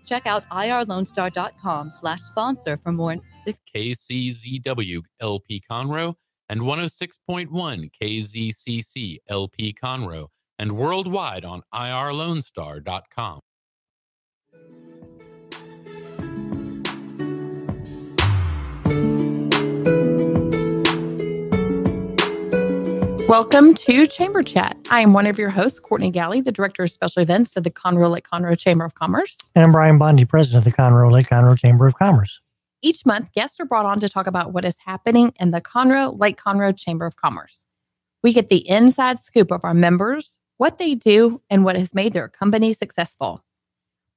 Check out irlonestar.com/sponsor for more. KCZW LP Conroe and 106.1 KZCC LP Conroe and worldwide on irlonestar.com. Welcome to Chamber Chat. I am one of your hosts, Courtney Galley, the Director of Special Events of the Conroe Lake Conroe Chamber of Commerce. And I'm Brian Bondi, President of the Conroe Lake Conroe Chamber of Commerce. Each month, guests are brought on to talk about what is happening in the Conroe Lake Conroe Chamber of Commerce. We get the inside scoop of our members, what they do, and what has made their company successful.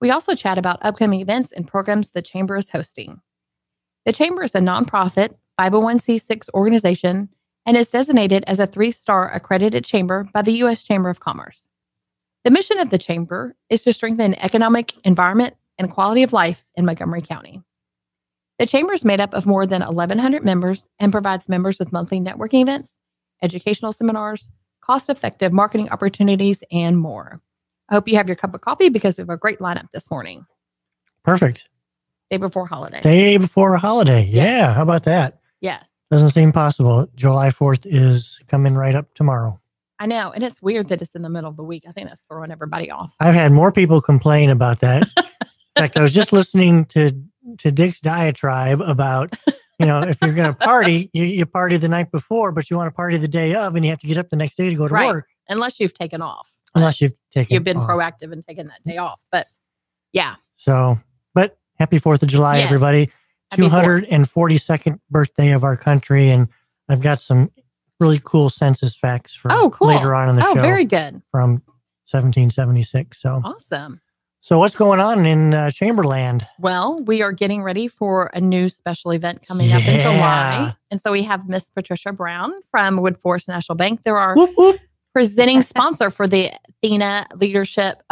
We also chat about upcoming events and programs the Chamber is hosting. The Chamber is a nonprofit 501c6 organization and is designated as a 3-star accredited chamber by the U.S. Chamber of Commerce. The mission of the Chamber is to strengthen economic, environment, and quality of life in Montgomery County. The Chamber is made up of more than 1,100 members and provides members with monthly networking events, educational seminars, cost-effective marketing opportunities, and more. I hope you have your cup of coffee because we have a great lineup this morning. Perfect. Day before holiday. Day before a holiday. Yeah. How about that? Yes. Doesn't seem possible. July 4th is coming right up tomorrow. I know. And it's weird that it's in the middle of the week. I think that's throwing everybody off. I've had more people complain about that. In fact, I was just listening to Dick's diatribe about, if you're going to party, you party the night before, but you want to party the day of, and you have to get up the next day to go to work. Unless you've taken off. You've been proactive and taken that day off. But yeah. So, but happy 4th of July, everybody. 242nd birthday of our country. And I've got some really cool census facts for later on in the show. Oh, very good. From 1776. So awesome. So what's going on in Chamberland? Well, we are getting ready for a new special event coming up in July. And so we have Miss Patricia Brown from Woodforest National Bank. They're our presenting sponsor for the Athena Leadership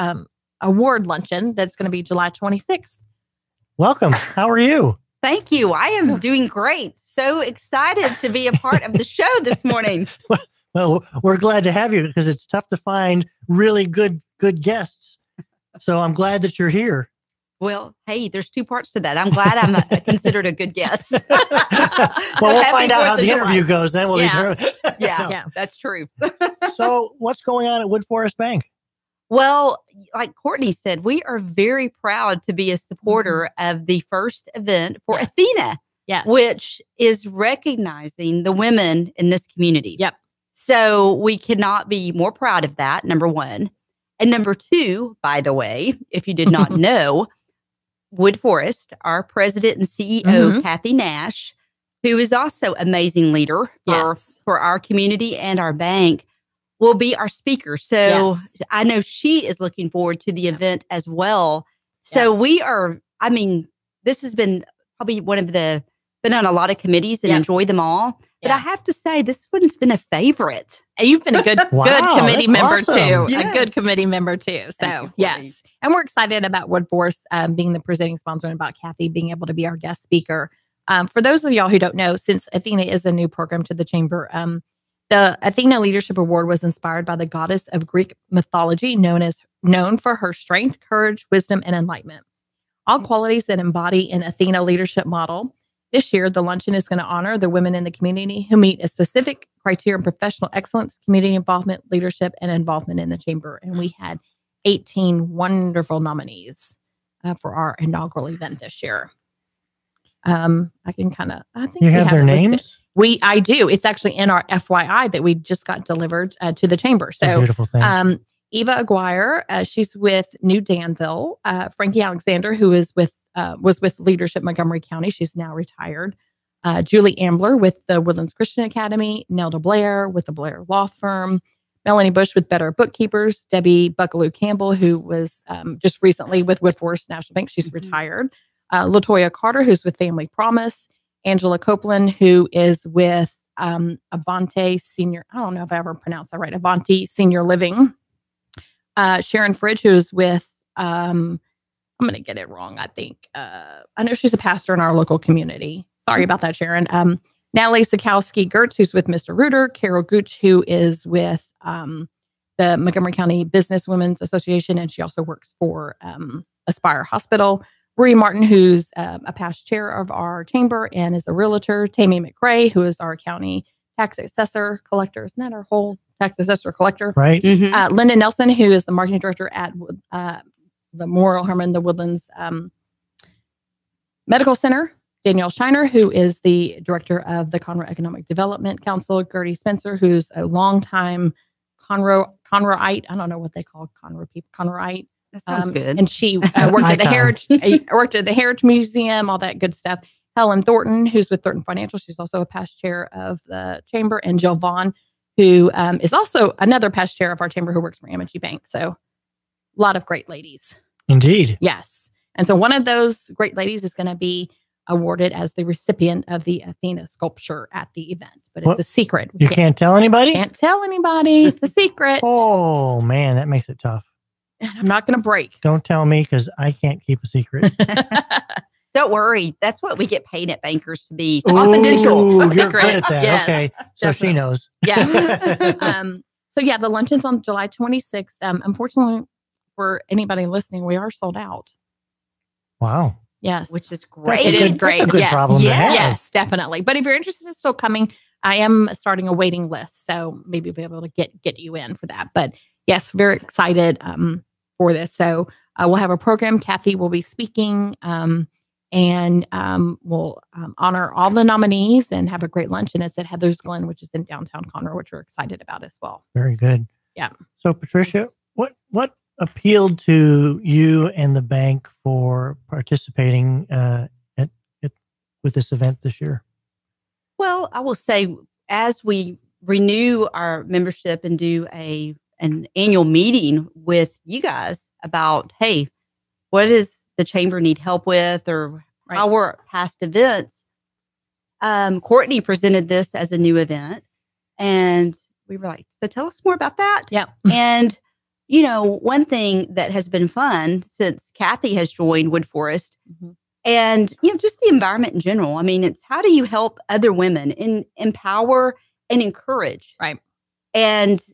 Award Luncheon that's going to be July 26th. Welcome. How are you? Thank you. I am doing great. So excited to be a part of the show this morning. Well, we're glad to have you because it's tough to find really good guests. So I'm glad that you're here. Well, hey, there's 2 parts to that. I'm glad I'm considered a good guest. We'll find out how the interview goes. Then we'll Yeah, that's true. So what's going on at Woodforest Bank? Well, like Courtney said, we are very proud to be a supporter of the first event for Athena, which is recognizing the women in this community. Yep. So we cannot be more proud of that, number one. And number 2, by the way, if you did not know, Woodforest, our president and CEO, Kathy Nash, who is also an amazing leader for our community and our bank, will be our speaker. So I know she is looking forward to the event as well. So we are, this has been probably been on a lot of committees and enjoyed them all. But I have to say, this one's been a favorite. You've been a good committee member too. Yes. A good committee member too. So yes. And we're excited about Woodforest being the presenting sponsor and about Kathy being able to be our guest speaker. For those of y'all who don't know, since Athena is a new program to the Chamber, the Athena Leadership Award was inspired by the goddess of Greek mythology, known for her strength, courage, wisdom, and enlightenment. All qualities that embody an Athena leadership model. This year, the luncheon is going to honor the women in the community who meet a specific criteria in professional excellence, community involvement, leadership, and involvement in the Chamber. And we had 18 wonderful nominees for our inaugural event this year. I think you have their names. I do. It's actually in our FYI that we just got delivered to the Chamber. So, beautiful thing. Eva Aguirre, she's with New Danville. Frankie Alexander, who is was with Leadership Montgomery County. She's now retired. Julie Ambler with the Woodlands Christian Academy. Nelda Blair with the Blair Law Firm. Melanie Bush with Better Bookkeepers. Debbie Buckaloo Campbell, who was just recently with Woodforest National Bank. She's retired. Latoya Carter, who's with Family Promise. Angela Copeland, who is with Avante Senior. I don't know if I ever pronounced that right. Avante Senior Living. Sharon Fridge, who's with, I'm going to get it wrong, I think. I know she's a pastor in our local community. Sorry about that, Sharon. Natalie Sikowski-Gertz, who's with Mr. Reuter. Carol Gooch, who is with the Montgomery County Business Women's Association, and she also works for Aspire Hospital. Bree Martin, who's a past chair of our chamber and is a realtor. Tammy McRae, who is our county tax assessor collector. Isn't that our whole tax assessor collector? Right. Mm-hmm. Linda Nelson, who is the marketing director at the Memorial Herman, the Woodlands Medical Center. Danielle Shiner, who is the director of the Conroe Economic Development Council. Gertie Spencer, who's a longtime Conroeite. I don't know what they call Conroe people. Conroeite. That sounds good. And she worked at the Heritage Museum, all that good stuff. Helen Thornton, who's with Thornton Financial. She's also a past chair of the chamber. And Jill Vaughn, who is also another past chair of our chamber who works for M&G Bank. So a lot of great ladies. Indeed. Yes. And so one of those great ladies is going to be awarded as the recipient of the Athena sculpture at the event. But it's a secret. You can't tell anybody? Can't tell anybody. It's a secret. Oh, man, that makes it tough. And I'm not going to break. Don't tell me because I can't keep a secret. Don't worry. That's what we get paid at bankers to be confidential. Ooh, you're good at that. Yes, okay. So definitely. she knows. Yeah. So yeah, the luncheon's on July 26th. Unfortunately, for anybody listening, we are sold out. Wow. Yes. Which is great. It is great. That's a good Yes. problem to have. Yes, definitely. But if you're interested in still coming, I am starting a waiting list. So maybe we'll be able to get you in for that. But yes, very excited for this. So we'll have a program. Kathy will be speaking and we'll honor all the nominees and have a great lunch. And it's at Heather's Glen, which is in downtown Conroe, which we're excited about as well. Very good. Yeah. So Patricia, what appealed to you and the bank for participating with this event this year? Well, I will say, as we renew our membership and do an annual meeting with you guys about, hey, what does the chamber need help with, or how were past events? Courtney presented this as a new event, and we were like, so tell us more about that. Yeah. And you know, one thing that has been fun since Kathy has joined Wood Forest, and you know, just the environment in general. I mean, it's how do you help other women empower and encourage, right? And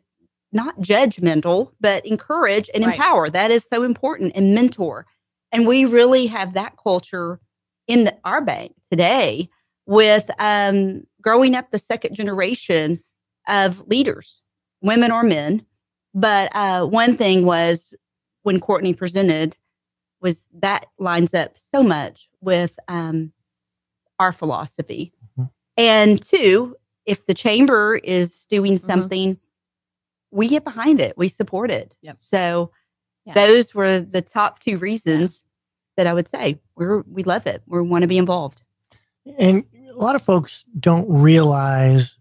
not judgmental, but encourage and empower. That is so important, and mentor. And we really have that culture in our bank today with growing up the second generation of leaders, women or men. But one thing was when Courtney presented was that lines up so much with our philosophy. And two, if the chamber is doing something, we get behind it. We support it. Yep. So those were the top two reasons that I would say we love it. We want to be involved. And a lot of folks don't realize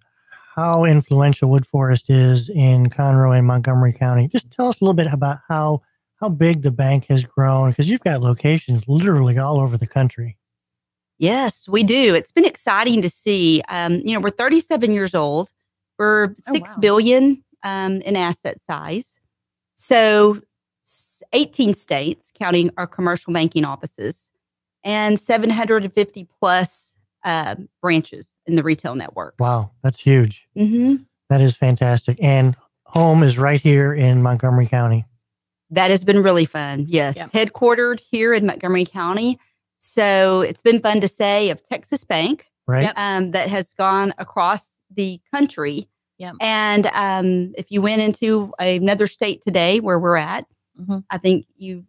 how influential Wood Forest is in Conroe and Montgomery County. Just tell us a little bit about how big the bank has grown, because you've got locations literally all over the country. Yes, we do. It's been exciting to see. We're 37 years old. We're $6 billion in asset size. So 18 states, counting our commercial banking offices, and 750 plus branches in the retail network. Wow, that's huge. Mm-hmm. That is fantastic. And home is right here in Montgomery County. That has been really fun. Yes. Yep. Headquartered here in Montgomery County. So it's been fun to say of Texas Bank, right? That has gone across the country. Yep. And if you went into another state today where we're at, I think you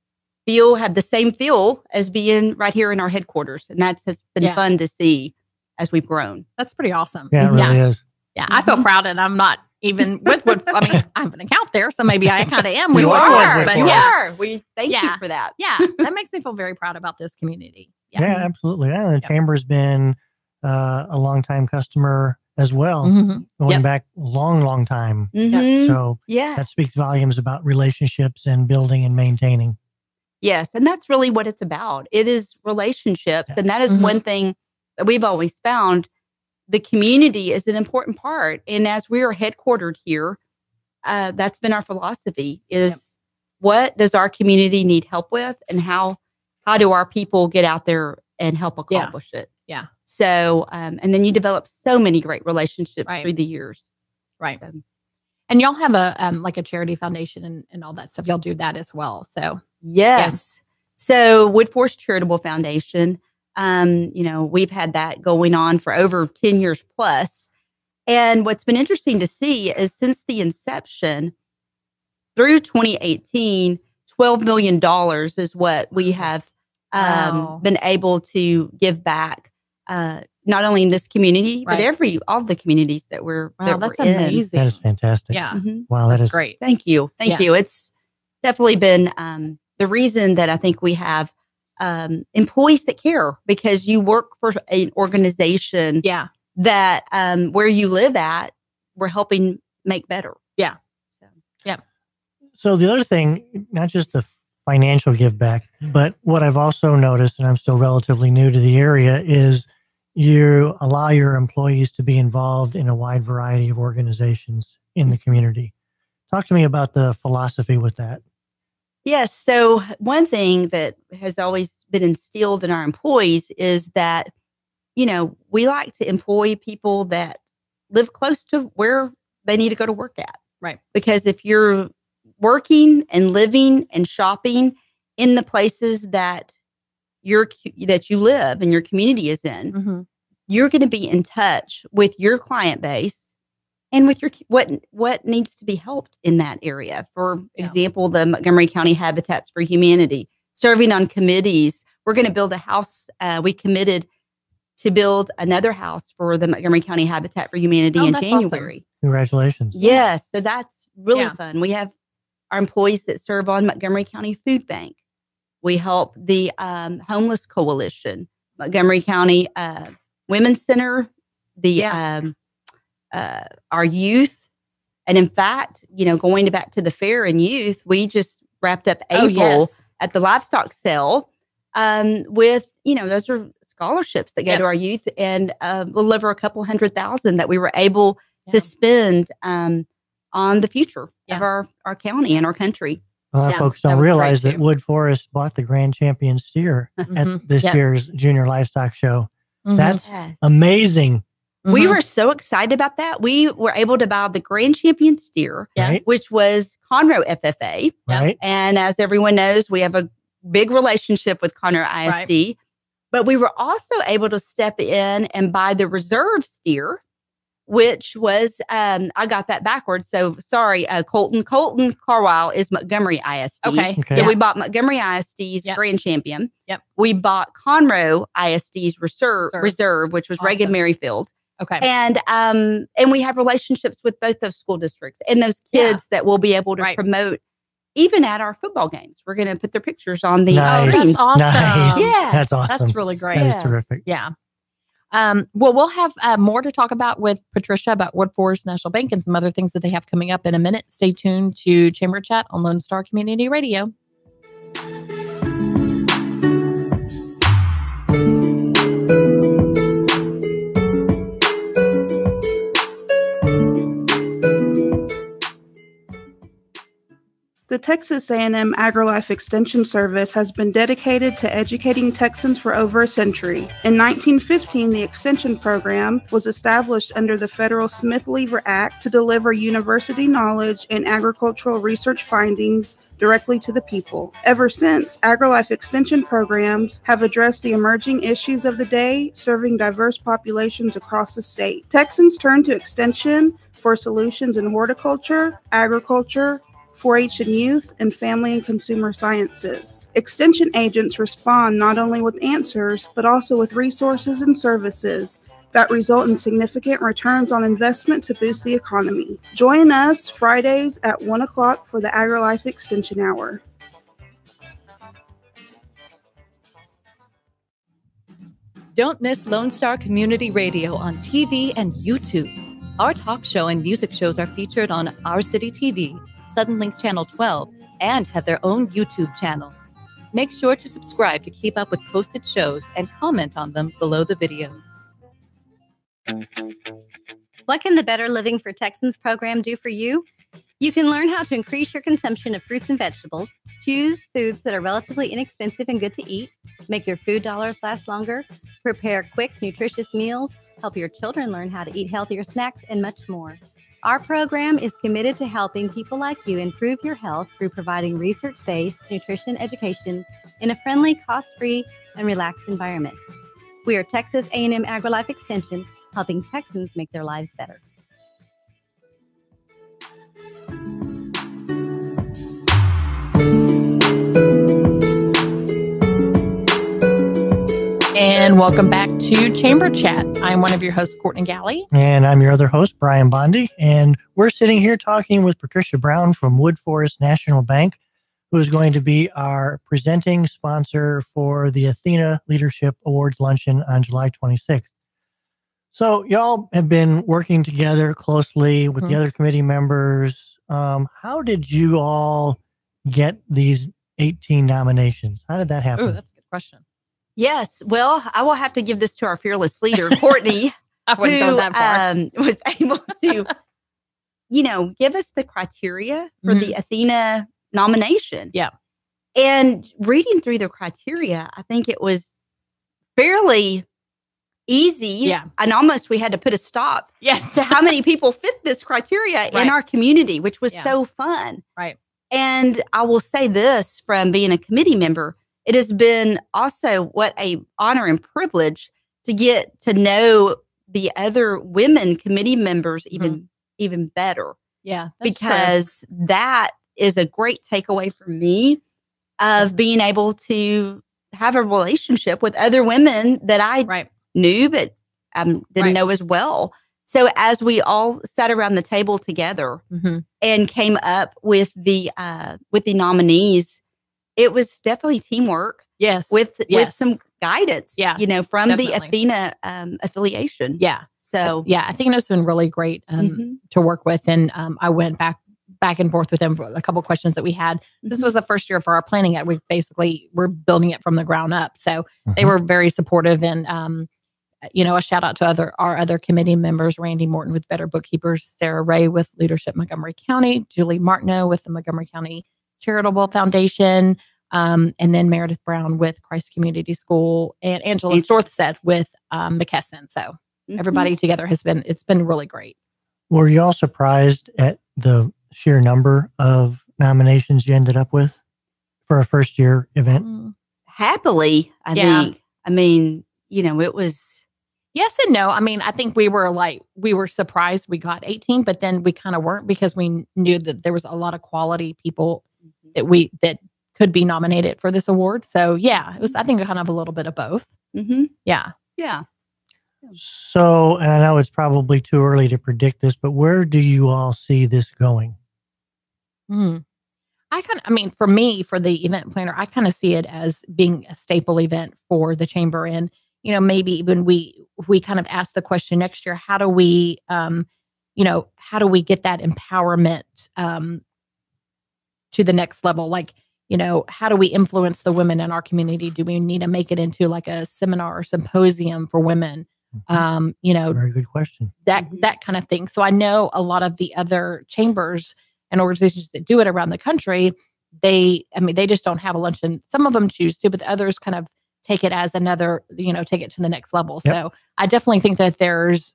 have the same feel as being right here in our headquarters. And has been fun to see as we've grown. That's pretty awesome. Yeah, it really is. Yeah, I feel proud, and I'm not even with Wood. I mean, I have an account there, so maybe I kind of am. You are. But yeah. We thank you for that. Yeah, that makes me feel very proud about this community. Yeah, absolutely. Yeah, the chamber's been a long-time customer as well, going back a long time. So that speaks volumes about relationships and building and maintaining. Yes, and that's really what it's about. It is relationships, and that is one thing that we've always found. The community is an important part, and as we are headquartered here, that's been our philosophy: is what does our community need help with, and how do our people get out there and help accomplish it? Yeah. So, and then you develop so many great relationships through the years. Right. So. And y'all have a like a charity foundation and all that stuff. Y'all do that as well. So yes. So Woodforest Charitable Foundation, we've had that going on for over 10 years plus. And what's been interesting to see is since the inception through 2018, $12 million is what we have been able to give back, not only in this community, but all the communities that we're that's in. amazing. That is fantastic. Yeah. Mm-hmm. Wow, that's great. Thank you. Thank you. It's definitely been the reason that I think we have employees that care, because you work for an organization that where you live at, we're helping make better. Yeah. So the other thing, not just the financial give back, but what I've also noticed, and I'm still relatively new to the area, is you allow your employees to be involved in a wide variety of organizations in the community. Talk to me about the philosophy with that. Yes. So one thing that has always been instilled in our employees is that, we like to employ people that live close to where they need to go to work at. Right. Because if you're working and living and shopping in the places that you live and your community is in, you're going to be in touch with your client base and with your what needs to be helped in that area. For example, the Montgomery County Habitats for Humanity, serving on committees. We're going to build a house. We committed to build another house for the Montgomery County Habitat for Humanity in January. Awesome. Congratulations. Yes. So that's really fun. We have our employees that serve on Montgomery County Food Bank. We help the Homeless Coalition, Montgomery County Women's Center, our youth. And in fact, going back to the fair and youth, we just wrapped up April at the livestock sale with, those are scholarships that go to our youth, and we'll over a couple $100,000 that we were able to spend on the future of our county and our country. A lot of folks don't realize that Woodforest bought the grand champion steer at this year's Junior Livestock Show. That's amazing. We were so excited about that. We were able to buy the grand champion steer, which was Conroe FFA. Right. And as everyone knows, we have a big relationship with Conroe ISD. Right. But we were also able to step in and buy the reserve steer, which was, I got that backwards. So sorry, Colton Carwile is Montgomery ISD. Okay. So we bought Montgomery ISD's grand champion. Yep. We bought Conroe ISD's reserve, which was Reagan Merrifield. Okay. And we have relationships with both those school districts and those kids that we'll be able to promote even at our football games. We're going to put their pictures on the screens. That's awesome. Nice. Yes. That's awesome. That's really great. That is terrific. Yeah. Well, we'll have more to talk about with Patricia about Woodforest National Bank and some other things that they have coming up in a minute. Stay tuned to Chamber Chat on Lone Star Community Radio. The Texas A&M AgriLife Extension Service has been dedicated to educating Texans for over a century. In 1915, the Extension Program was established under the federal Smith-Lever Act to deliver university knowledge and agricultural research findings directly to the people. Ever since, AgriLife Extension programs have addressed the emerging issues of the day, serving diverse populations across the state. Texans turn to Extension for solutions in horticulture, agriculture, 4-H and youth, and family and consumer sciences. Extension agents respond not only with answers, but also with resources and services that result in significant returns on investment to boost the economy. Join us Fridays at 1 o'clock for the AgriLife Extension Hour. Don't miss Lone Star Community Radio on TV and YouTube. Our talk show and music shows are featured on Our City TV, Suddenlink Channel 12, and have their own YouTube channel. Make sure to subscribe to keep up with posted shows and comment on them below the video. What can the Better Living for Texans program do for you? You can learn how to increase your consumption of fruits and vegetables, choose foods that are relatively inexpensive and good to eat, make your food dollars last longer, prepare quick, nutritious meals, help your children learn how to eat healthier snacks, and much more. Our program is committed to helping people like you improve your health through providing research-based nutrition education in a friendly, cost-free, and relaxed environment. We are Texas A&M AgriLife Extension, helping Texans make their lives better. And welcome back to Chamber Chat. I'm one of your hosts, Courtney Galley. And I'm your other host, Brian Bondi. And we're sitting here talking with Patricia Brown from Wood Forest National Bank, who is going to be our presenting sponsor for the Athena Leadership Awards Luncheon on July 26th. So y'all have been working together closely with the other committee members. How did you all get these 18 nominations? How did that happen? Oh, that's a good question. Yes. Well, I will have to give this to our fearless leader, Courtney, I wouldn't go that far. was able to, give us the criteria for the Athena nomination. Yeah. And reading through the criteria, I think it was fairly easy. Yeah. And almost we had to put a stop to how many people fit this criteria in our community, which was so fun. Right. And I will say this from being a committee member, it has been also what a honor and privilege to get to know the other women committee members even better. Yeah. Because that is a great takeaway for me of being able to have a relationship with other women that I knew but didn't know as well. So as we all sat around the table together and came up with the nominees, it was definitely teamwork. Yes. With some guidance, from the Athena affiliation. Yeah. So I think it's been really great to work with. And I went back and forth with them for a couple of questions that we had. This was the first year for our planning it. We're building it from the ground up. So they were very supportive. And, a shout out to our other committee members, Randy Morton with Better Bookkeepers, Sarah Ray with Leadership Montgomery County, Julie Martineau with the Montgomery County Charitable Foundation, and then Meredith Brown with Christ Community School, and Angela Storthset with McKesson. So everybody together it's been really great. Were you all surprised at the sheer number of nominations you ended up with for a first year event? Happily, I think. I mean, it was... Yes and no. I mean, I think we were surprised we got 18, but then we kind of weren't because we knew that there was a lot of quality people that could be nominated for this award. So it was, I think, kind of a little bit of both. Yeah. Yeah. So, and I know it's probably too early to predict this, but where do you all see this going? For me, for the event planner, I kind of see it as being a staple event for the chamber. And, maybe even we kind of ask the question next year, how do we get that empowerment to the next level? Like, how do we influence the women in our community? Do we need to make it into like a seminar or symposium for women? Very good question. That kind of thing. So I know a lot of the other chambers and organizations that do it around the country, they just don't have a luncheon. Some of them choose to, but the others kind of take it as another, take it to the next level. Yep. So I definitely think that there's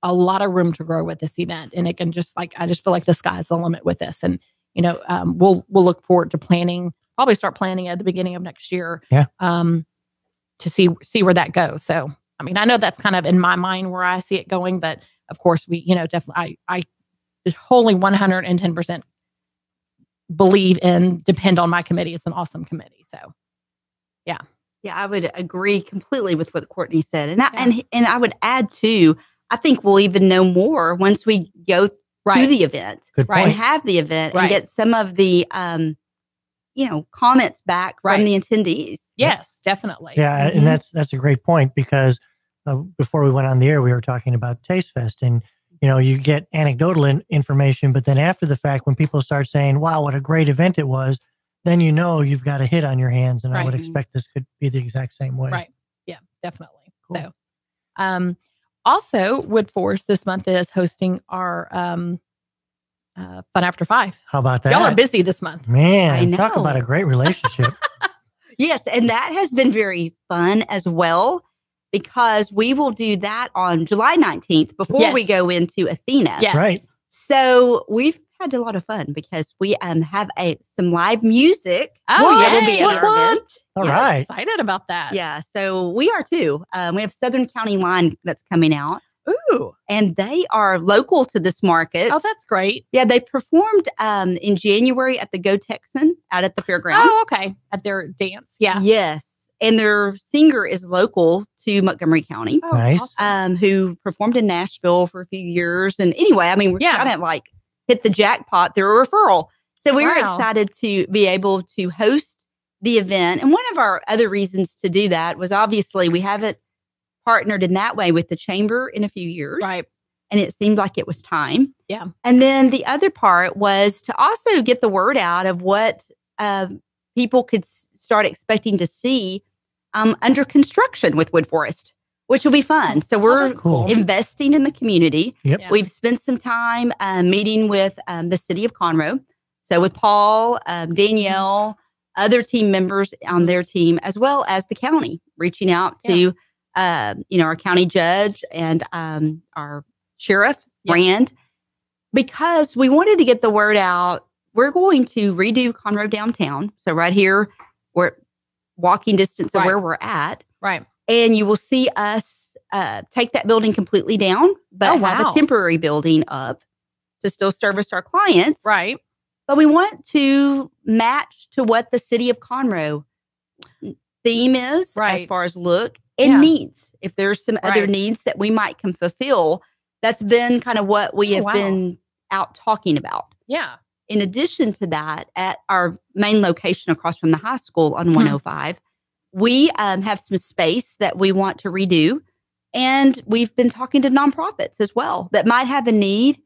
a lot of room to grow with this event, and it can I just feel like the sky's the limit with this. And, we'll look forward to probably start planning at the beginning of next year, to see where that goes. So, I know that's kind of in my mind where I see it going, but of course we, definitely, I wholly 110% believe and depend on my committee. It's an awesome committee. So, yeah. Yeah, I would agree completely with what Courtney said. And I would add too, I think we'll even know more once we go to the event and have the event and get some of the, comments back from the attendees. Yes, definitely. Yeah. And that's a great point, because before we went on the air, we were talking about Taste Fest, and, you get anecdotal information, but then after the fact, when people start saying, wow, what a great event it was, then you've got a hit on your hands. And I would expect this could be the exact same way. Right. Yeah, definitely. Cool. So, also, Wood Forest this month is hosting our Fun After 5. How about that? Y'all are busy this month. Man, talk about a great relationship. Yes, and that has been very fun as well, because we will do that on July 19th before we go into Athena. Yes. Right. So we've had a lot of fun because we have some live music. Oh, that will yay. be at our event. All Yes. right. Excited about that. Yeah, so we are too. We have Southern County Line that's coming out, Ooh. and they are local to this market. Oh, that's great. Yeah, they performed in January at the Go Texan out at the fairgrounds. Oh, okay. At their dance. Yeah. Yes. And their singer is local to Montgomery County, Oh, Nice. awesome. who performed in Nashville for a few years. And anyway, I mean, we're Yeah. kind of like hit the jackpot through a referral. So we were Wow. excited to be able to host the event. And one of our other reasons to do that was obviously we haven't partnered in that way with the chamber in a few years. Right. And it seemed like it was time. Yeah. And then the other part was to also get the word out of what people could start expecting to see under construction with Wood Forest, which will be fun. So we're that's cool. investing in the community. Yep. Yeah. We've spent some time meeting with the city of Conroe. So with Paul, Danielle, other team members on their team, as well as the county, reaching out to our county judge and our sheriff, Brand, because we wanted to get the word out. We're going to redo Conroe downtown. So right here, we're walking distance of Right. where we're at. Right. And you will see us take that building completely down, but Oh, have wow. a temporary building up to still service our clients. Right. But we want to match to what the city of Conroe theme is as Right. far as look and Yeah. needs. If there's some other Right. needs that we might can fulfill, that's been kind of what we Oh, have wow. been out talking about. Yeah. In addition to that, at our main location across from the high school on Hmm. 105, we have some space that we want to redo. And we've been talking to nonprofits as well that might have a need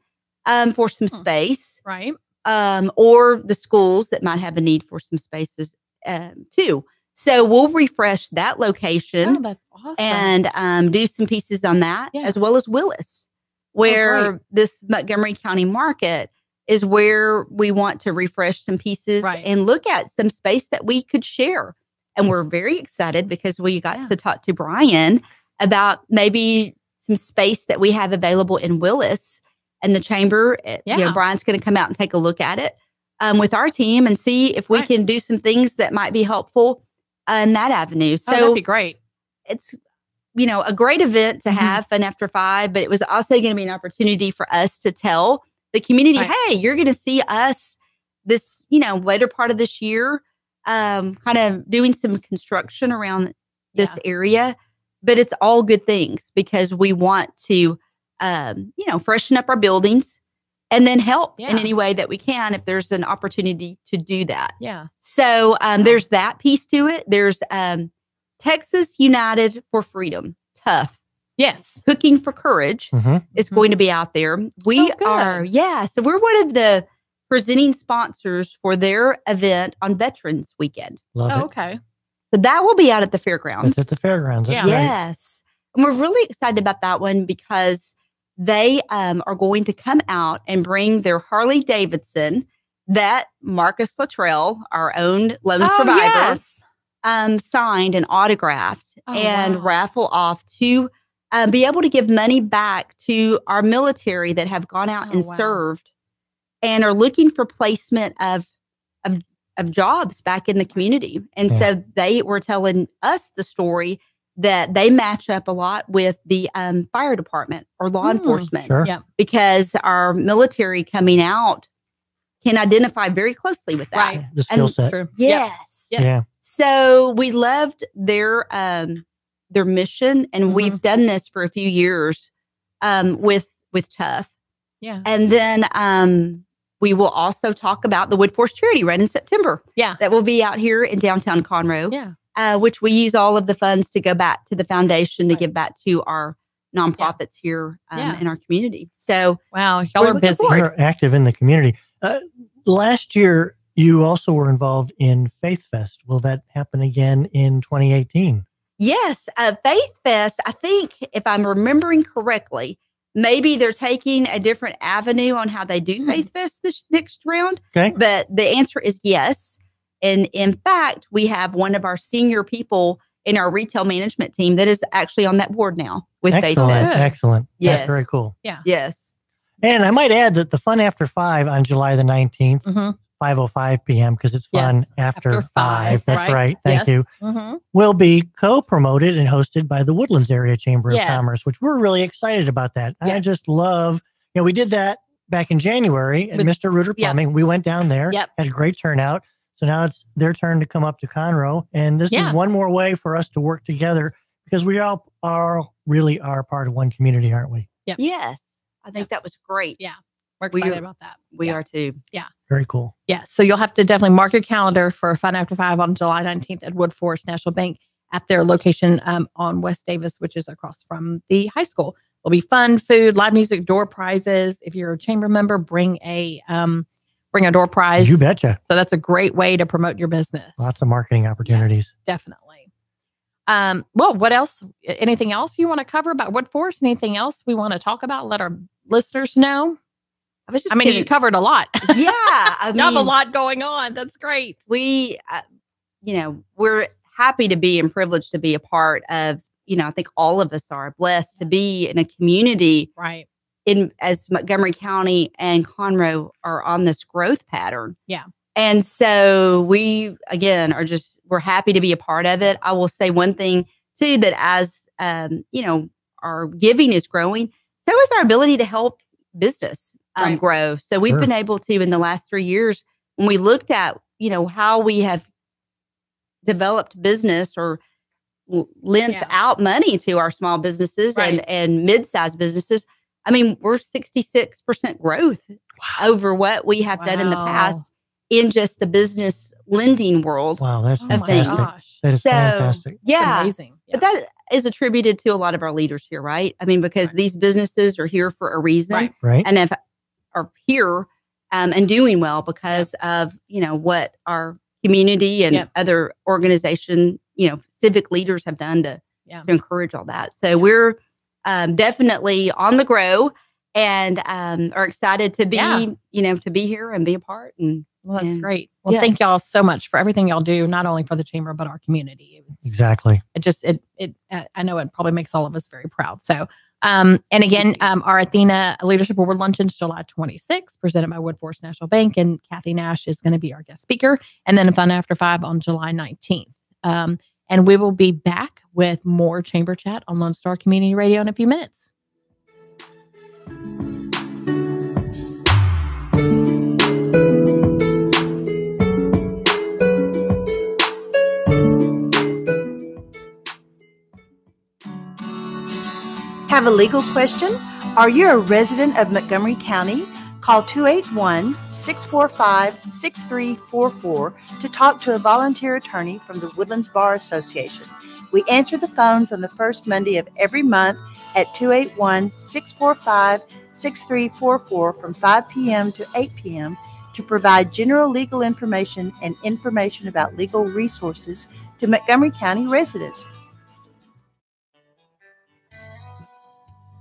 for some space, Right. or the schools that might have a need for some spaces too. So we'll refresh that location Oh, that's awesome. and do some pieces on that, Yeah. as well as Willis, where this Montgomery County market is where we want to refresh some pieces Right. and look at some space that we could share. And we're very excited because we got Yeah. to talk to Brian about maybe some space that we have available in Willis and the chamber. Yeah. Brian's going to come out and take a look at it with our team and see if we Right. can do some things that might be helpful in that avenue. Oh, that'd be great. It's a great event to Mhm. have Fun After 5, but it was also going to be an opportunity for us to tell the community, Right. hey, you're going to see us this, later part of this year, kind of doing some construction around this area, but it's all good things because we want to, freshen up our buildings and then help in Yeah. any way that we can if there's an opportunity to do that. Yeah. So there's that piece to it. There's Texas United for Freedom, tough. Yes. Cooking for Courage Mhm. is Mhm. going to be out there. We Oh, good. are, so we're one of the presenting sponsors for their event on Veterans Weekend. Love Oh, it. okay. So that will be out at the fairgrounds. It's at the fairgrounds. That's Yeah. great. Yes. And we're really excited about that one because they are going to come out and bring their Harley Davidson that Marcus Luttrell, our own lone Oh, survivor, yes. signed and autographed Oh, and wow. raffle off to be able to give money back to our military that have gone out Oh, and wow. served and are looking for placement of jobs back in the community. And Yeah. so they were telling us the story that they match up a lot with the fire department or law Mm, enforcement Sure. Yeah. because our military coming out can identify very closely with that. Right. The skill And- set. True. Yep. Yes. Yep. Yeah. So we loved their mission, and Mhm. we've done this for a few years with Tough. Yeah. And then we will also talk about the Wood Forest Charity Run in September Yeah. that will be out here in downtown Conroe, Yeah. which we use all of the funds to go back to the foundation to Right. give back to our nonprofits here Yeah. in our community. So Wow. Y'all We're are looking busy. forward. You're active in the community. Last year, you also were involved in Faith Fest. Will that happen again in 2018? yes, Faith Fest, I think if I'm remembering correctly, maybe they're taking a different avenue on how they do Faith Fest this next round. Okay. But the answer is yes. And in fact, we have one of our senior people in our retail management team that is actually on that board now with Faith Excellent. Fest. Excellent. Yes. That's very cool. Yes. And I might add that the Fun After 5 on July the 19th, 5:05 p.m., because it's fun after 5. That's right. Thank you. Will be co-promoted and hosted by the Woodlands Area Chamber of Commerce, which we're really excited about that. I just love, we did that back in January at Mr. Reuter Plumbing. We went down there, had a great turnout. So now it's their turn to come up to Conroe. And this is one more way for us to work together because we all really are part of one community, aren't we? Yes. I think that was great. Yeah. We're excited about that. We are too. Yeah. Very cool. Yeah. So you'll have to definitely mark your calendar for Fun After 5 on July 19th at Wood Forest National Bank at their location on West Davis, which is across from the high school. There'll be fun, food, live music, door prizes. If you're a chamber member, bring a door prize. You betcha. So that's a great way to promote your business. Lots of marketing opportunities. Yes, definitely. Well, what else? Anything else you want to cover about Wood Forest? Anything else we want to talk about? Let our listeners know. You covered a lot. Yeah. You have a lot going on. That's great. We, we're happy to be and privileged to be a part of, I think all of us are blessed to be in a community. Right. As Montgomery County and Conroe are on this growth pattern. Yeah. And so we, again, we're happy to be a part of it. I will say one thing too, that as, our giving is growing, so is our ability to help business grow. So we've been able to, in the last 3 years, when we looked at, how we have developed business or lent out money to our small businesses and mid-sized businesses, we're 66% growth over what we have done in the past in just the business lending world. Wow, that's fantastic. Gosh. That is fantastic. Yeah. Amazing. Yeah. But that is attributed to a lot of our leaders here, right? Because these businesses are here for a reason. Right. And are here and doing well because of, what our community and other organization, civic leaders have done to encourage all that. So we're definitely on the grow and are excited to be, to be here and be a part. And that's great. Well, thank y'all so much for everything y'all do, not only for the chamber, but our community. Exactly. I know it probably makes all of us very proud. So, and again, our Athena Leadership Award Luncheon's July 26th, presented by Wood Forest National Bank, and Kathy Nash is going to be our guest speaker. And then Fun After 5 on July 19th. And we will be back with more Chamber Chat on Lone Star Community Radio in a few minutes. Have a legal question? Are you a resident of Montgomery County? Call 281-645-6344 to talk to a volunteer attorney from the Woodlands Bar Association. We answer the phones on the first Monday of every month at 281-645-6344 from 5 p.m. to 8 p.m. to provide general legal information and information about legal resources to Montgomery County residents.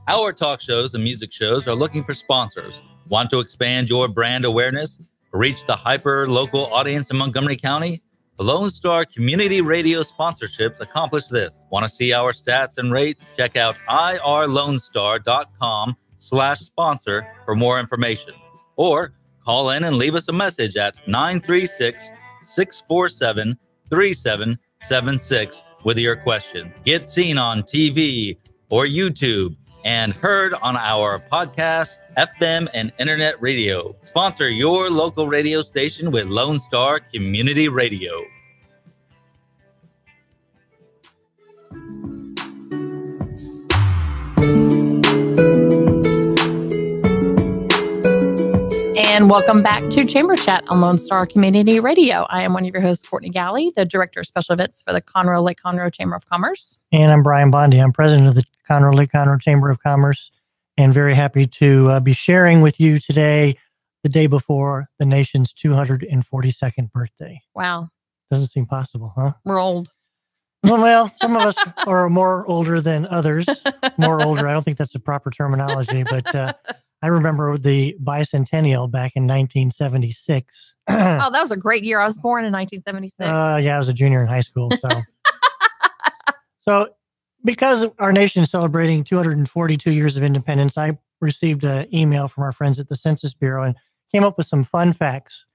Our talk shows and music shows are looking for sponsors. Want to expand your brand awareness? Reach the hyper-local audience in Montgomery County? The Lone Star Community Radio sponsorships accomplish this. Want to see our stats and rates? Check out irlonestar.com/sponsor for more information. Or call in and leave us a message at 936-647-3776 with your question. Get seen on TV or YouTube and heard on our podcast, FM, and internet radio. Sponsor your local radio station with Lone Star Community Radio. And welcome back to Chamber Chat on Lone Star Community Radio. I am one of your hosts, Courtney Galley, the Director of Special Events for the Conroe Lake Conroe Chamber of Commerce. And I'm Brian Bondi. I'm President of the Conroe Lake Conroe Chamber of Commerce, and very happy to be sharing with you today, the day before the nation's 242nd birthday. Wow. Doesn't seem possible, huh? We're old. Well, some of us are more older than others. More older. I don't think that's the proper terminology, but I remember the bicentennial back in 1976. Oh, that was a great year. I was born in 1976. Yeah, I was a junior in high school. So because our nation is celebrating 242 years of independence, I received an email from our friends at the Census Bureau and came up with some fun facts.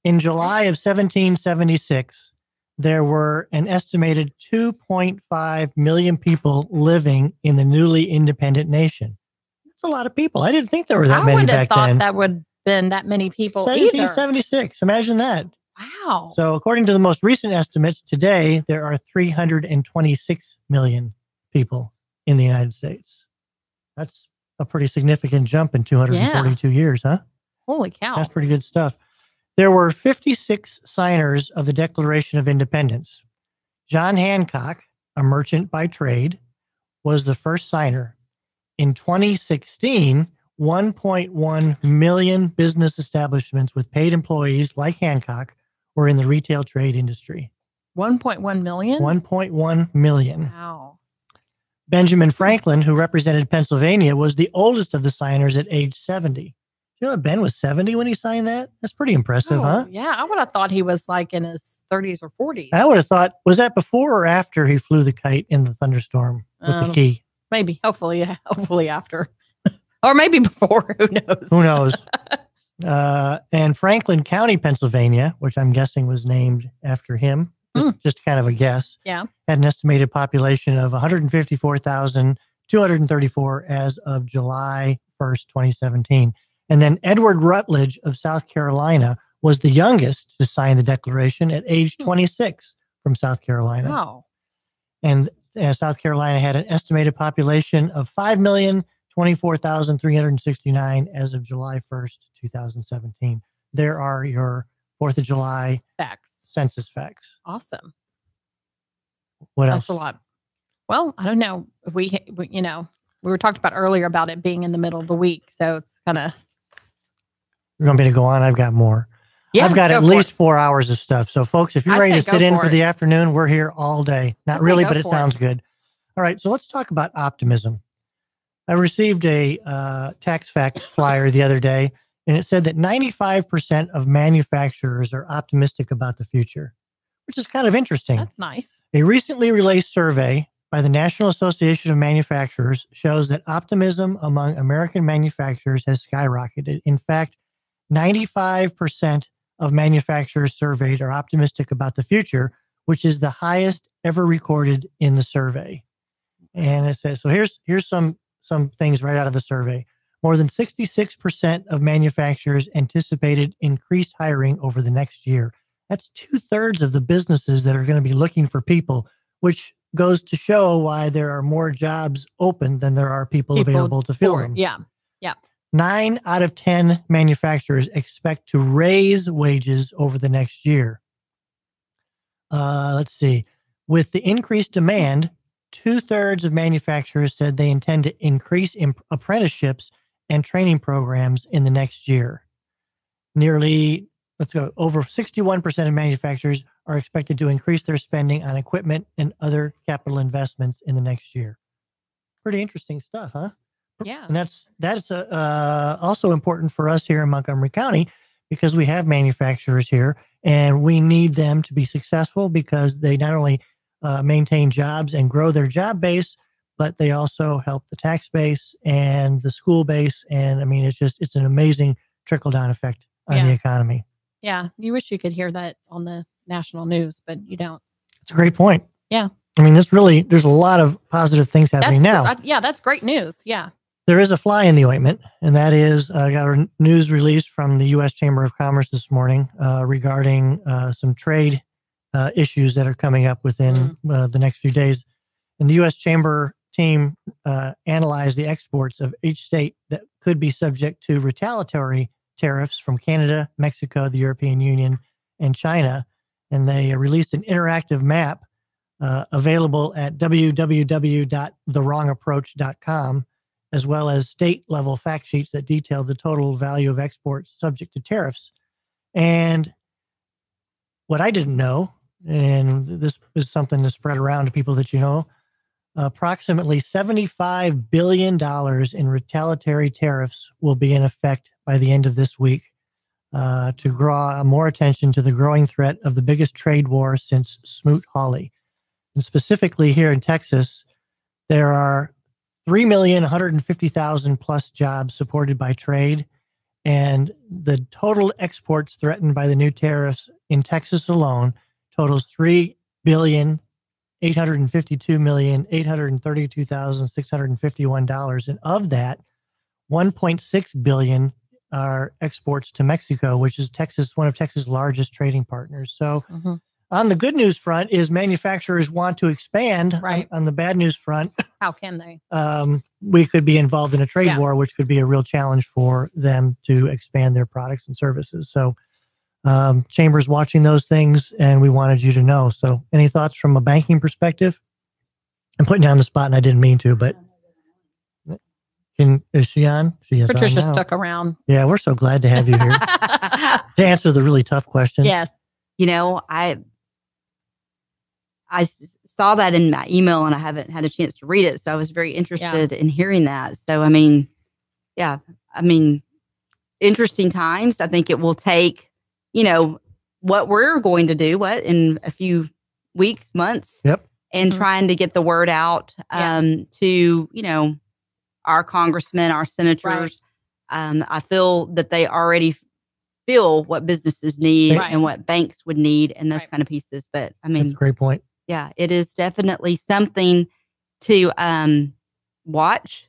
In July of 1776, there were an estimated 2.5 million people living in the newly independent nation. That's a lot of people. I didn't think there were that many back then. I would have thought that would have been that many people 1776. Imagine that. Wow. So according to the most recent estimates today, there are 326 million people in the United States. That's a pretty significant jump in 242 years, huh? Holy cow. That's pretty good stuff. There were 56 signers of the Declaration of Independence. John Hancock, a merchant by trade, was the first signer. In 2016, 1.1 million business establishments with paid employees like Hancock were in the retail trade industry. 1.1 million? 1.1 million. Wow. Benjamin Franklin, who represented Pennsylvania, was the oldest of the signers at age 70. You know, Ben was 70 when he signed that? That's pretty impressive, huh? Yeah, I would have thought he was like in his 30s or 40s. I would have thought, was that before or after he flew the kite in the thunderstorm with the key? Maybe, hopefully after. Or maybe before, who knows? Who knows? And Franklin County, Pennsylvania, which I'm guessing was named after him, just kind of a guess, had an estimated population of 154,234 as of July 1st, 2017. And then Edward Rutledge of South Carolina was the youngest to sign the Declaration at age 26 from South Carolina. Wow. And South Carolina had an estimated population of 5,024,369 as of July 1st, 2017. There are your 4th of July facts. Census facts. Awesome. What else? That's a lot. Well, I don't know. We were talked about earlier about it being in the middle of the week. So it's kind of. You want me to go on? I've got more. Yeah, I've got at least 4 hours of stuff. So, folks, if you're ready to sit in for the afternoon, we're here all day. Not really, but it sounds good. All right. So let's talk about optimism. I received a tax facts flyer the other day, and it said that 95% of manufacturers are optimistic about the future, which is kind of interesting. That's nice. A recently released survey by the National Association of Manufacturers shows that optimism among American manufacturers has skyrocketed. In fact, 95% of manufacturers surveyed are optimistic about the future, which is the highest ever recorded in the survey. And it says, so here's some things right out of the survey. More than 66% of manufacturers anticipated increased hiring over the next year. That's 2/3 of the businesses that are going to be looking for people, which goes to show why there are more jobs open than there are people available to fill them. Yeah. 9 out of 10 manufacturers expect to raise wages over the next year. Let's see. With the increased demand, 2/3 of manufacturers said they intend to increase apprenticeships and training programs in the next year. Over 61% of manufacturers are expected to increase their spending on equipment and other capital investments in the next year. Pretty interesting stuff, huh? Yeah. And that's also important for us here in Montgomery County because we have manufacturers here and we need them to be successful because they not only maintain jobs and grow their job base, but they also help the tax base and the school base. And I mean, it's an amazing trickle-down effect on the economy. Yeah. You wish you could hear that on the national news, but you don't. It's a great point. Yeah. I mean, there's a lot of positive things happening now. That's great news. Yeah. There is a fly in the ointment, and that is got a news release from the U.S. Chamber of Commerce this morning regarding some trade issues that are coming up within the next few days. And the U.S. Chamber team analyzed the exports of each state that could be subject to retaliatory tariffs from Canada, Mexico, the European Union, and China. And they released an interactive map available at www.thewrongapproach.com, as well as state-level fact sheets that detail the total value of exports subject to tariffs. And what I didn't know, and this is something to spread around to people that you know, approximately $75 billion in retaliatory tariffs will be in effect by the end of this week to draw more attention to the growing threat of the biggest trade war since Smoot-Hawley. And specifically here in Texas, there are 3,150,000 plus jobs supported by trade. And the total exports threatened by the new tariffs in Texas alone totals $3,852,832,651. And of that, 1.6 billion are exports to Mexico, which is one of Texas' largest trading partners. So on the good news front is manufacturers want to expand. Right. On the bad news front, how can they? We could be involved in a trade war, which could be a real challenge for them to expand their products and services. So Chamber's watching those things, and we wanted you to know. So any thoughts from a banking perspective? I'm putting you on the spot, and I didn't mean to, but is she on? She is. Patricia on now. stuck around. Yeah, we're so glad to have you here to answer the really tough questions. Yes. You know, I saw that in my email and I haven't had a chance to read it. So I was very interested in hearing that. So, I mean, interesting times. I think it will take, what we're going to do, in a few weeks, months, and trying to get the word out to, our congressmen, our senators. Right. I feel that they already feel what businesses need and what banks would need and those kind of pieces. But I mean, that's a great point. Yeah, it is definitely something to watch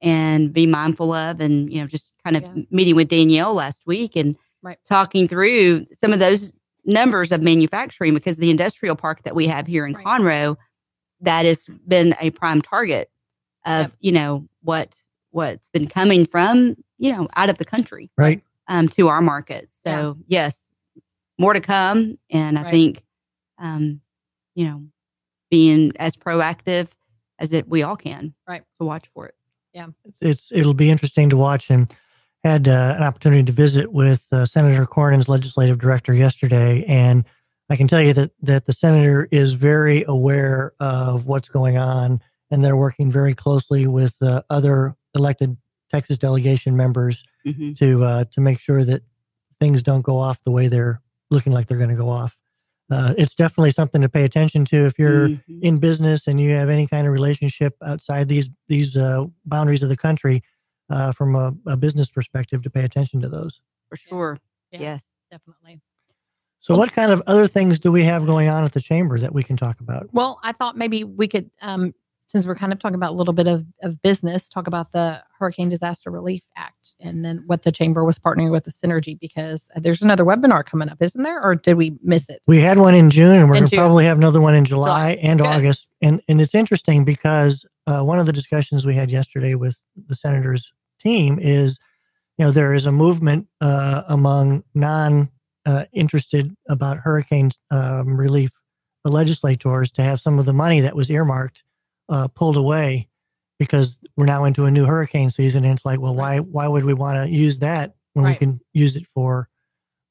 and be mindful of. And, just kind of meeting with Danielle last week and talking through some of those numbers of manufacturing, because the industrial park that we have here in Conroe, that has been a prime target of, what's been coming from, out of the country. Right. To our market. So yes, more to come. And I think, being as proactive as we all can, to watch for it. Yeah. It'll be interesting to watch, and had an opportunity to visit with Senator Cornyn's legislative director yesterday. And I can tell you that the senator is very aware of what's going on, and they're working very closely with other elected Texas delegation members to make sure that things don't go off the way they're looking like they're going to go off. It's definitely something to pay attention to if you're in business and you have any kind of relationship outside these boundaries of the country, from a business perspective, to pay attention to those. For sure. Yeah. Yes, definitely. So what kind of other things do we have going on at the chamber that we can talk about? Well, I thought maybe we could, since we're kind of talking about a little bit of business, talk about the Hurricane Disaster Relief Act, and then what the chamber was partnering with the Synergy, because there's another webinar coming up, isn't there? Or did we miss it? We had one in June, and we're going to probably have another one in July and August. And it's interesting because one of the discussions we had yesterday with the senator's team is, there is a movement among non-interested about hurricane relief, the legislators, to have some of the money that was earmarked pulled away, because we're now into a new hurricane season. And it's like, well, why would we want to use that when we can use it for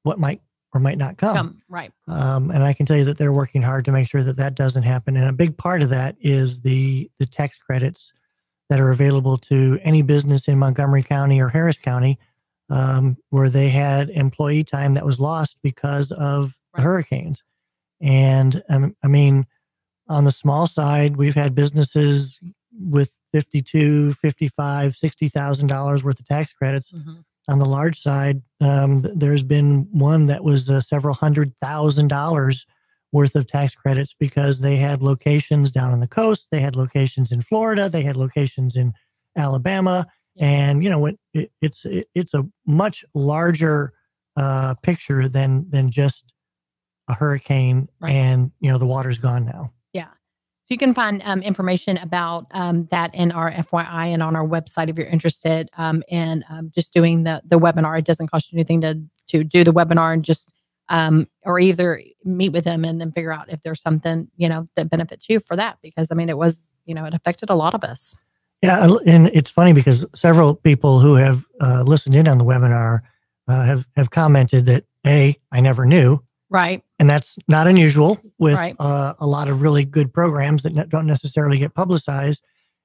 what might or might not come? Right. And I can tell you that they're working hard to make sure that doesn't happen. And a big part of that is the tax credits that are available to any business in Montgomery County or Harris County, where they had employee time that was lost because of the hurricanes. And on the small side, we've had businesses with $52,000, $55,000, $60,000 worth of tax credits. On the large side, there's been one that was several $100,000 worth of tax credits, because they had locations down on the coast, they had locations in Florida, they had locations in Alabama, and it's a much larger picture than just a hurricane, and the water's gone now. So you can find information about that in our FYI and on our website if you're interested in just doing the webinar. It doesn't cost you anything to do the webinar, and just or either meet with them and then figure out if there's something that benefits you for that, because it was it affected a lot of us. Yeah, and it's funny because several people who have listened in on the webinar have commented that I never knew. Right. And that's not unusual with a lot of really good programs that don't necessarily get publicized,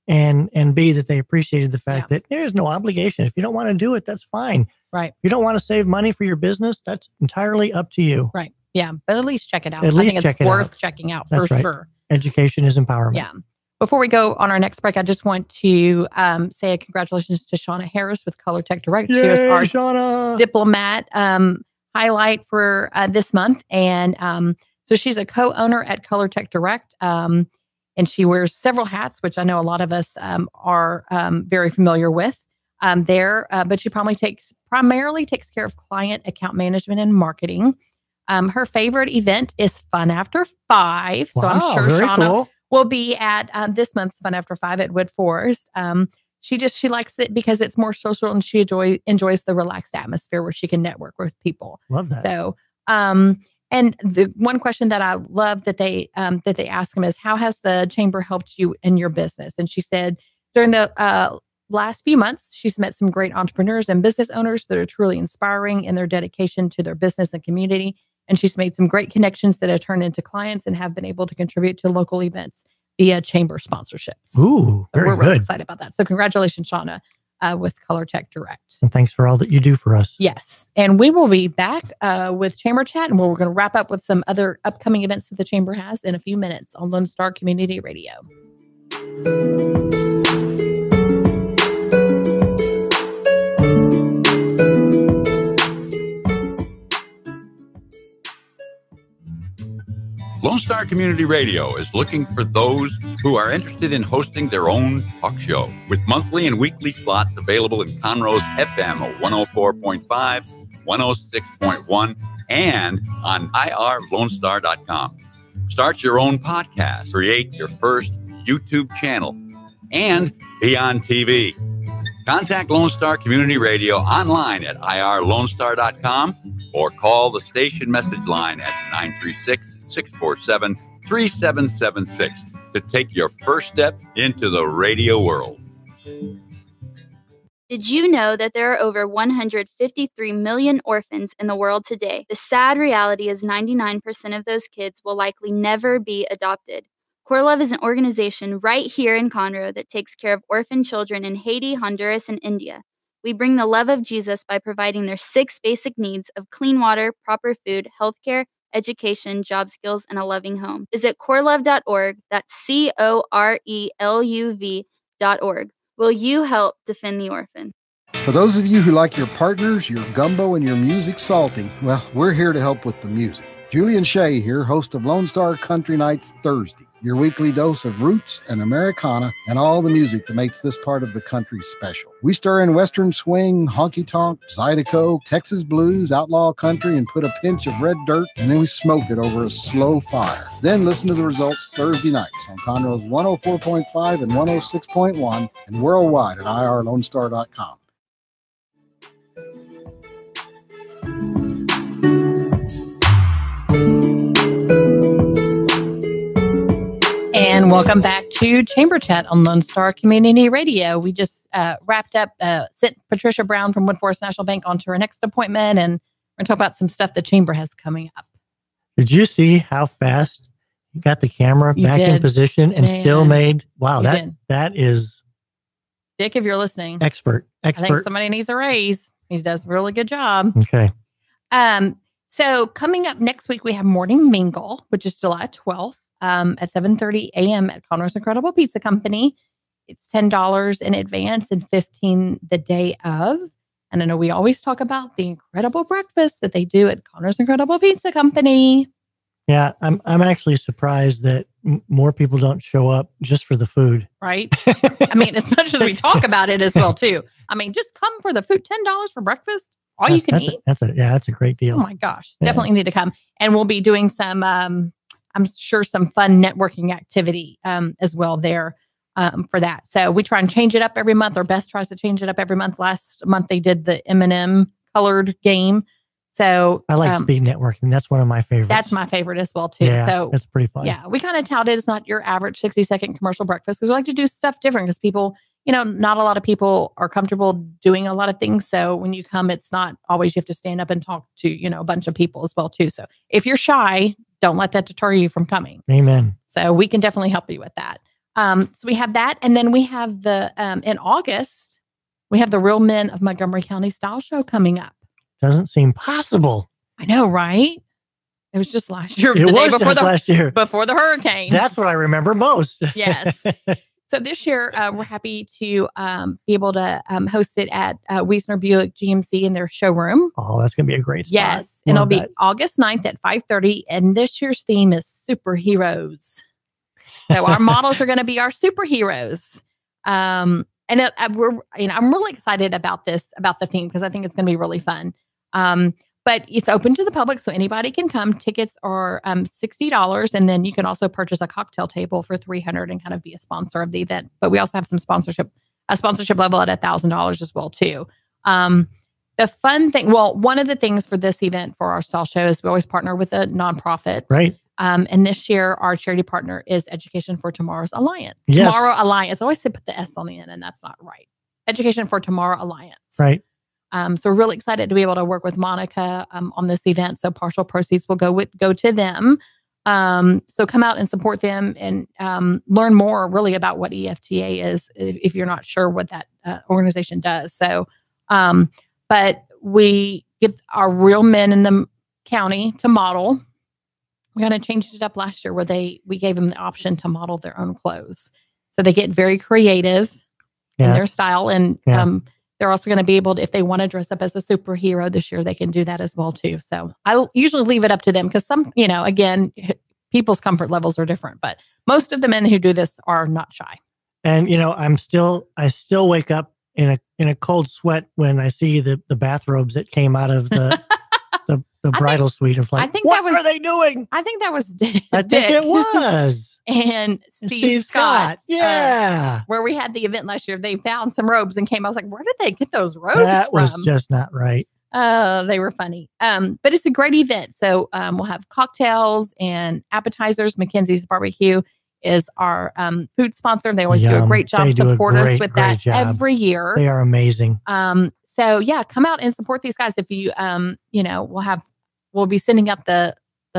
and B, that they appreciated the fact that there's no obligation. If you don't want to do it, that's fine. Right. If you don't want to save money for your business, that's entirely up to you. Right. Yeah. But at least check it out. At least check it out. Worth checking out for sure. Education is empowerment. Yeah. before we go on our next break, I just want to say a congratulations to Shauna Harris with Color Tech Direct. Yay, she was our Shauna. diplomat highlight for this month. And so she's a co-owner at Color Tech Direct. And she wears several hats, which I know a lot of us are very familiar with there. But she primarily takes care of client account management and marketing. Her favorite event is Fun After 5. So I'm sure Shauna will be at this month's Fun After 5 at Wood Forest. She likes it because it's more social and she enjoys the relaxed atmosphere where she can network with people. Love that. So, and the one question that I love that they ask him is, how has the chamber helped you in your business? And she said during the last few months, she's met some great entrepreneurs and business owners that are truly inspiring in their dedication to their business and community. And she's made some great connections that have turned into clients and have been able to contribute to local events via chamber sponsorships. Ooh, so we're good. really excited about that. So congratulations, Shauna, with Color Tech Direct. And thanks for all that you do for us. Yes. And we will be back with Chamber Chat, and we're going to wrap up with some other upcoming events that the Chamber has in a few minutes on Lone Star Community Radio. Lone Star Community Radio is looking for those who are interested in hosting their own talk show with monthly and weekly slots available in Conroe's FM 104.5, 106.1, and on irlonestar.com. Start your own podcast, create your first YouTube channel, and be on TV. Contact Lone Star Community Radio online at irlonestar.com or call the station message line at 936-647-3776 to take your first step into the radio world. Did you know that there are over 153 million orphans in the world today? The sad reality is 99% of those kids will likely never be adopted. Core Love is an organization right here in Conroe that takes care of orphan children in Haiti, Honduras, and India. We bring the love of Jesus by providing their 6 basic needs of clean water, proper food, healthcare, education, job skills, and a loving home. Visit corelove.org. That's CORELUV.org. Will you help defend the orphan? For those of you who like your partners, your gumbo, and your music salty, well, we're here to help with the music. Julian Shea here, host of Lone Star Country Nights Thursday, your weekly dose of roots and Americana and all the music that makes this part of the country special. We stir in Western swing, honky-tonk, Zydeco, Texas blues, outlaw country, and put a pinch of red dirt, and then we smoke it over a slow fire. Then listen to the results Thursday nights on Conroe's 104.5 and 106.1 and worldwide at irlonestar.com. And welcome back to Chamber Chat on Lone Star Community Radio. We just wrapped up, sent Patricia Brown from Wood Forest National Bank onto her next appointment, and we're going to talk about some stuff the Chamber has coming up. Did you see how fast you got the camera back in position and still made? Wow, that is... Dick, if you're listening. Expert. I think somebody needs a raise. He does a really good job. Okay. So coming up next week, we have Morning Mingle, which is July 12th. At 7:30 a.m. at Conroe's Incredible Pizza Company. It's $10 in advance and $15 the day of. And I know we always talk about the incredible breakfast that they do at Conroe's Incredible Pizza Company. Yeah, I'm actually surprised that more people don't show up just for the food. Right? I mean, as much as we talk about it as well, too. I mean, just come for the food. $10 for breakfast, all you can eat. That's a great deal. Oh my gosh, definitely need to come. And we'll be doing some... I'm sure some fun networking activity as well there for that. So we try and change it up every month, or Beth tries to change it up every month. Last month they did the M&M colored game. So I like speed networking. That's one of my favorites. That's my favorite as well too. Yeah, so that's pretty fun. Yeah, we kind of touted it's not your average 60-second commercial breakfast because we like to do stuff different because people, not a lot of people are comfortable doing a lot of things. So when you come, it's not always you have to stand up and talk to, a bunch of people as well too. So if you're shy, don't let that deter you from coming. Amen. So we can definitely help you with that. So we have that. And then we have in August, we have the Real Men of Montgomery County Style Show coming up. Doesn't seem possible. I know, right? It was just last year. It was just last year. Before the hurricane. That's what I remember most. Yes. So this year, we're happy to be able to host it at Wiesner Buick GMC in their showroom. Oh, that's going to be a great spot. Yes. And it'll be August 9th at 5:30. And this year's theme is superheroes. So our models are going to be our superheroes. And I'm really excited about the theme, because I think it's going to be really fun. But it's open to the public, so anybody can come. Tickets are $60, and then you can also purchase a cocktail table for $300 and kind of be a sponsor of the event. But we also have a sponsorship level at $1,000 as well too. The fun thing, one of the things for this event for our stall show is we always partner with a nonprofit, right? And this year our charity partner is Education for Tomorrow's Alliance. Yes. Tomorrow Alliance. I always say put the S on the end, and that's not right. Education for Tomorrow Alliance. Right. So we're really excited to be able to work with Monica on this event. So partial proceeds will go to them. So come out and support them and learn more really about what EFTA is if you're not sure what that organization does. So, but we get our real men in the county to model. We kind of changed it up last year where we gave them the option to model their own clothes. So they get very creative in their style, and they're also going to be able to, if they want to dress up as a superhero this year, they can do that as well too. So I usually leave it up to them, because some, again, people's comfort levels are different, but most of the men who do this are not shy. And I still wake up in a cold sweat when I see the bathrobes that came out of the bridal suite. Of like, what are they doing? I think that was Dick. I think it was. And Steve Scott. Yeah. Where we had the event last year, they found some robes and came. I was like, where did they get those robes from? That was just not right. They were funny. But it's a great event. So we'll have cocktails and appetizers. Mackenzie's Barbecue is our food sponsor. They always do a great job. Support us with that every year. They are amazing. So yeah, come out and support these guys. If you, we'll be sending up the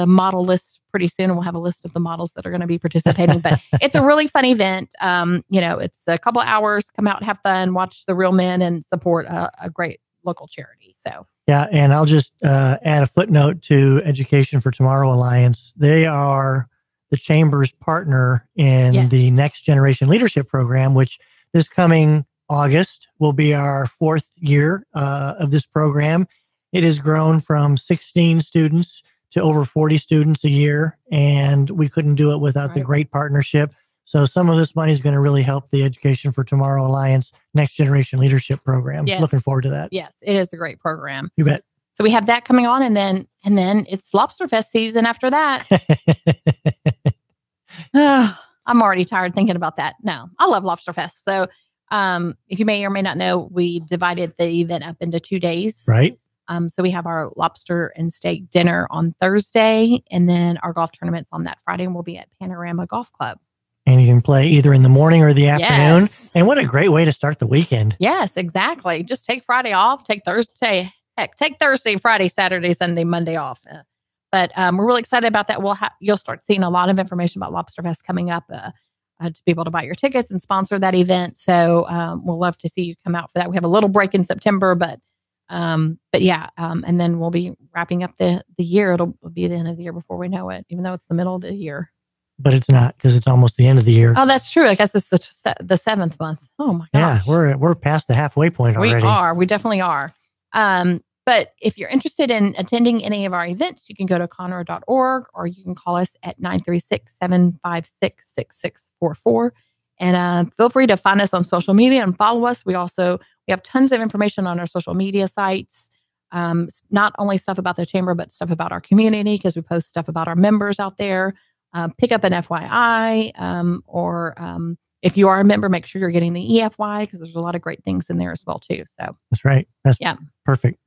model list pretty soon, and we'll have a list of the models that are going to be participating. But it's a really fun event. It's a couple of hours. Come out, have fun, watch the real men, and support a great local charity. So yeah, and I'll just add a footnote to Education for Tomorrow Alliance. They are the Chamber's partner in the Next Generation Leadership Program, which this coming August will be our 4th year of this program. It has grown from 16 students to over 40 students a year, and we couldn't do it without the great partnership. So some of this money is going to really help the Education for Tomorrow Alliance Next Generation Leadership Program. Yes. Looking forward to that. Yes, it is a great program. You bet. So we have that coming on, and then it's Lobsterfest season after that. I'm already tired thinking about that. No, I love Lobsterfest. So if you may or may not know, we divided the event up into 2 days. Right. So we have our lobster and steak dinner on Thursday, and then our golf tournaments on that Friday, and we'll be at Panorama Golf Club. And you can play either in the morning or the afternoon. Yes. And what a great way to start the weekend. Yes, exactly. Just take Friday off, take Thursday, Friday, Saturday, Sunday, Monday off. But we're really excited about that. You'll start seeing a lot of information about Lobsterfest coming up to be able to buy your tickets and sponsor that event. So we'll love to see you come out for that. We have a little break in September, but yeah. And then we'll be wrapping up the year. It'll be the end of the year before we know it, even though it's the middle of the year. But it's not, because it's almost the end of the year. Oh, that's true. I guess it's the 7th month. Oh my gosh. Yeah, we're past the halfway point already. We definitely are. But if you're interested in attending any of our events, you can go to conroe.org, or you can call us at 936-756-6644. And feel free to find us on social media and follow us. We have tons of information on our social media sites. Not only stuff about the chamber, but stuff about our community, because we post stuff about our members out there. Pick up an FYI, or if you are a member, make sure you're getting the EFY, because there's a lot of great things in there as well too. So that's right. That's perfect.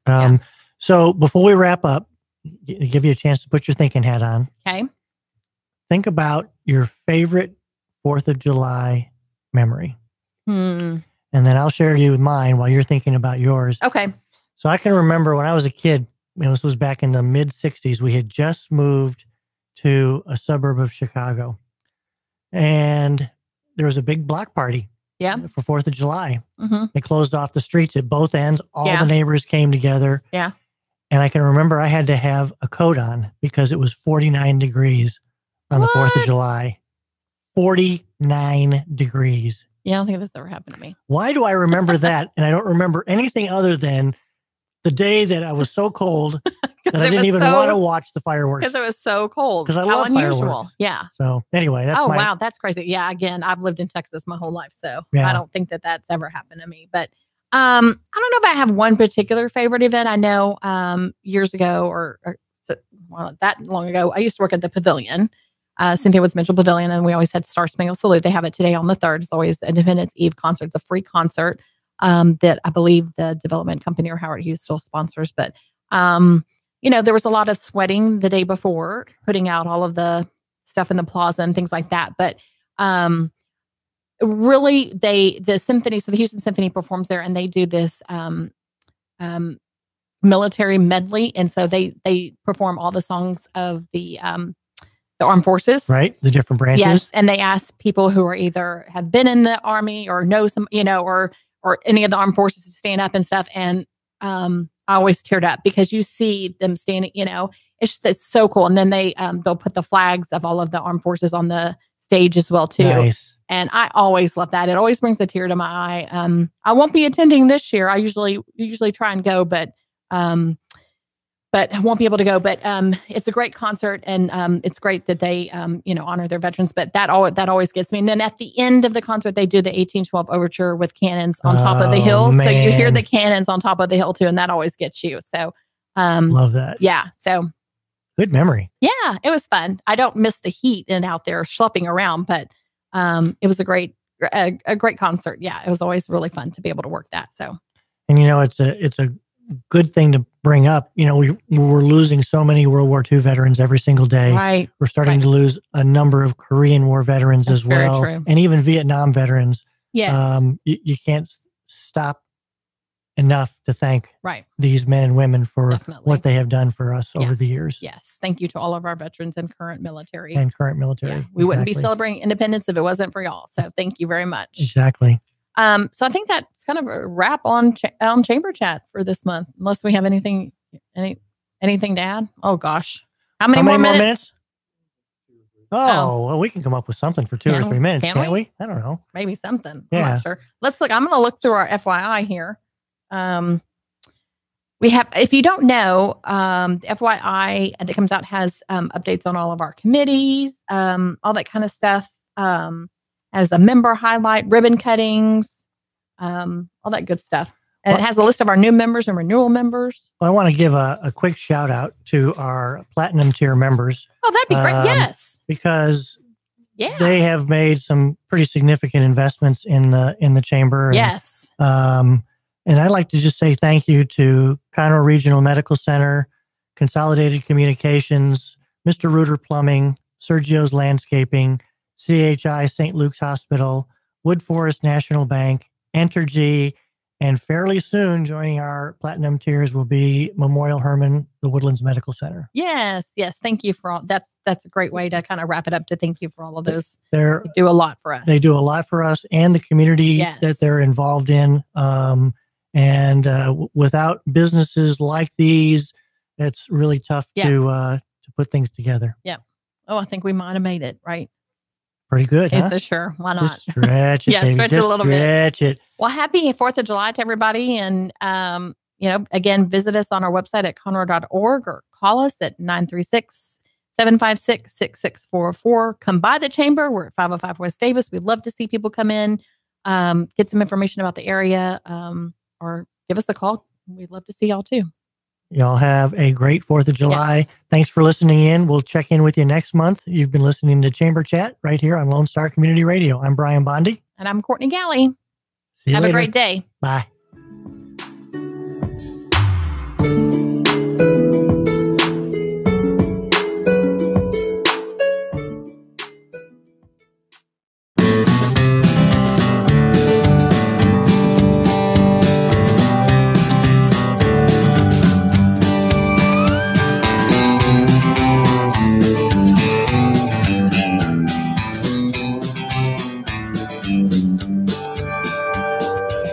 So before we wrap up, give you a chance to put your thinking hat on. Okay. Think about your favorite 4th of July memory. And then I'll share you with mine while you're thinking about yours. Okay. So I can remember when I was a kid, this was back in the mid 60s, we had just moved to a suburb of Chicago, and there was a big block party for 4th of July. They closed off the streets at both ends. All the neighbors came together. Yeah. And I can remember I had to have a coat on because it was 49 degrees on the 4th of July. 49 degrees. Yeah, I don't think that's ever happened to me. Why do I remember that? And I don't remember anything other than the day that I was so cold that I didn't even want to watch the fireworks. Because it was so cold. Because I How love unusual. fireworks. Yeah. So anyway, that's wow, that's crazy. Yeah, again, I've lived in Texas my whole life, so Yeah. I don't think that that's ever happened to me. But I don't know if I have one particular favorite event. I know years ago or that long ago, I used to work at the Pavilion, Cynthia Woods Mitchell Pavilion, and we always had Star Spangled Salute. They have it today on the 3rd. It's always Independence Eve concert. It's a free concert that I believe the development company or Howard Hughes still sponsors. But, there was a lot of sweating the day before, putting out all of the stuff in the plaza and things like that. But really, the symphony, so the Houston Symphony performs there, and they do this military medley. And so they perform all the songs of the armed forces. Right. The different branches. Yes. And they ask people who are either have been in the Army or know some, or any of the armed forces to stand up and stuff. And I always teared up because you see them standing, it's so cool. And then they'll put the flags of all of the armed forces on the stage as well too. Nice. And I always love that. It always brings a tear to my eye. I won't be attending this year. I usually try and go, but I won't be able to go. But it's a great concert, and it's great that they honor their veterans. But that always gets me. And then at the end of the concert, they do the 1812 overture with cannons on top of the hill. Man. So you hear the cannons on top of the hill too, and that always gets you. So love that. Yeah. So good memory. Yeah, it was fun. I don't miss the heat and out there schlepping around, but it was a great concert. Yeah, it was always really fun to be able to work that. So, and it's a good thing to bring up. We're losing so many World War II veterans every single day. Right. We're starting to lose a number of Korean War veterans That's as well, very true. and even Vietnam veterans. Yes. You can't stop enough to thank these men and women for what they have done for us over the years. Yes. Thank you to all of our veterans and current military. Yeah, we wouldn't be celebrating independence if it wasn't for y'all. So thank you very much. Exactly. So I think that's kind of a wrap on Chamber Chat for this month, unless we have anything to add. Oh gosh. How many more minutes? Well, we can come up with something for 2 or 3 minutes, can't we? I don't know. Maybe something. Yeah. I'm not sure. Let's look. I'm going to look through our FYI here. We have, if you don't know, the FYI that comes out has updates on all of our committees, all that kind of stuff. As a member highlight, ribbon cuttings, all that good stuff. And it has a list of our new members and renewal members. Well, I want to give a quick shout out to our platinum tier members. Oh, that'd be great. Yes. Because they have made some pretty significant investments in the chamber. Yes. And I'd like to just say thank you to Conroe Regional Medical Center, Consolidated Communications, Mr. Reuter Plumbing, Sergio's Landscaping, CHI St. Luke's Hospital, Wood Forest National Bank, Entergy, and fairly soon joining our platinum tiers will be Memorial Hermann, the Woodlands Medical Center. Yes. Thank you for all. That's a great way to kind of wrap it up. To thank you for all of those. They do a lot for us. They do a lot for us and the community that they're involved in. Without businesses like these, it's really tough to put things together. Yeah. Oh, I think we might have made it right. Pretty good, Okay, huh? so sure. Why not? Just stretch it, Yeah, baby. stretch it Just a little stretch bit. it. Well, happy 4th of July to everybody. And, again, visit us on our website at conroe.org or call us at 936-756-6644. Come by the chamber. We're at 505 West Davis. We'd love to see people come in, get some information about the area, or give us a call. We'd love to see y'all too. Y'all have a great 4th of July. Yes. Thanks for listening in. We'll check in with you next month. You've been listening to Chamber Chat right here on Lone Star Community Radio. I'm Brian Bondi. And I'm Courtney Galley. See you Have later. a great day. Bye.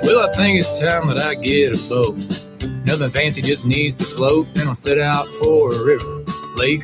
Well, I think it's time that I get a boat. Nothing fancy, just needs to float, and I'll set out for a river. Lake